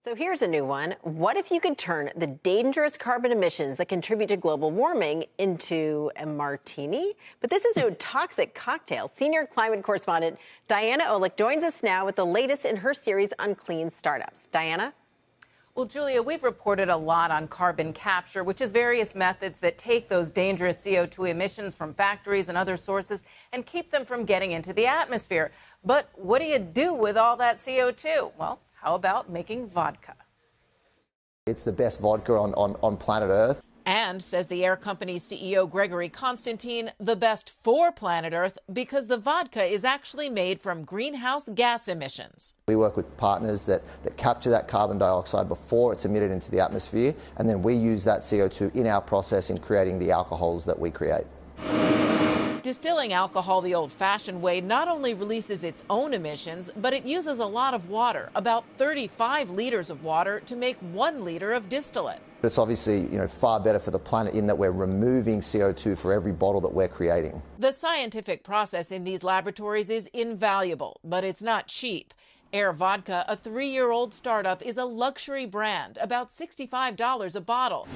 So here's a new one. What if you could turn the dangerous carbon emissions that contribute to global warming into a martini? But this is no toxic cocktail. Senior climate correspondent Diana Olick joins us now with the latest in her series on clean startups. Diana? Well, Julia, we've reported a lot on carbon capture, which is various methods that take those dangerous CO2 emissions from factories and other sources and keep them from getting into the atmosphere. But what do you do with all that CO2? Well, how about making vodka? It's the best vodka on planet Earth. And, says the Air Company's CEO Gregory Constantine, the best for planet Earth because the vodka is actually made from greenhouse gas emissions. We work with partners that capture that carbon dioxide before it's emitted into the atmosphere, and then we use that CO2 in our process in creating the alcohols that we create. Distilling alcohol the old-fashioned way not only releases its own emissions, but it uses a lot of water, about 35 liters of water, to make 1 liter of distillate. It's obviously, far better for the planet in that we're removing CO2 for every bottle that we're creating. The scientific process in these laboratories is invaluable, but it's not cheap. Air Vodka, a 3-year-old startup, is a luxury brand, about $65 a bottle.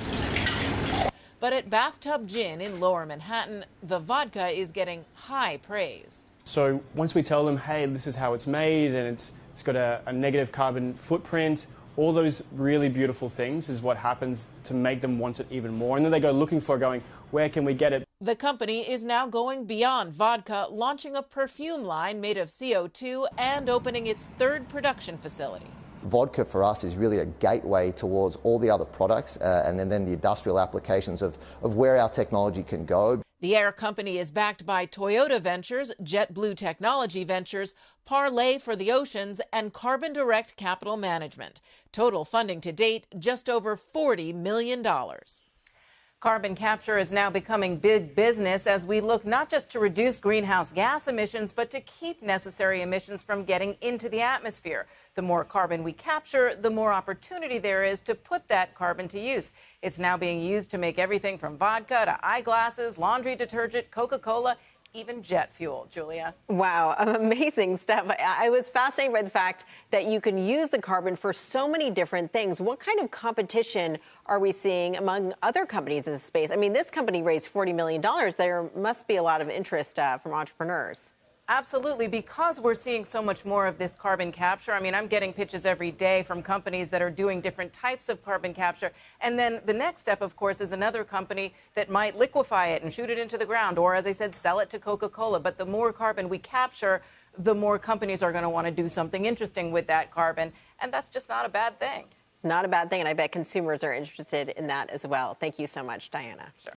But at Bathtub Gin in Lower Manhattan, the vodka is getting high praise. So once we tell them, hey, this is how it's made and it's got a negative carbon footprint, all those really beautiful things is what happens to make them want it even more. And then they go looking for it, going, where can we get it? The company is now going beyond vodka, launching a perfume line made of CO2 and opening its 3rd production facility. Vodka for us is really a gateway towards all the other products and then the industrial applications of where our technology can go. The Air Company is backed by Toyota Ventures, JetBlue Technology Ventures, Parlay for the Oceans, and Carbon Direct Capital Management. Total funding to date, just over $40 million. Carbon capture is now becoming big business as we look not just to reduce greenhouse gas emissions, but to keep necessary emissions from getting into the atmosphere. The more carbon we capture, the more opportunity there is to put that carbon to use. It's now being used to make everything from vodka to eyeglasses, laundry detergent, Coca-Cola, even jet fuel. Julia? Wow, amazing stuff. I was fascinated by the fact that you can use the carbon for so many different things. What kind of competition are we seeing among other companies in this space? I mean, this company raised $40 million. There must be a lot of interest from entrepreneurs. Absolutely, because we're seeing so much more of this carbon capture. I mean, I'm getting pitches every day from companies that are doing different types of carbon capture. And then the next step, of course, is another company that might liquefy it and shoot it into the ground, or, as I said, sell it to Coca-Cola. But the more carbon we capture, the more companies are going to want to do something interesting with that carbon. And that's just not a bad thing. It's not a bad thing, and I bet consumers are interested in that as well. Thank you so much, Diana. Sure.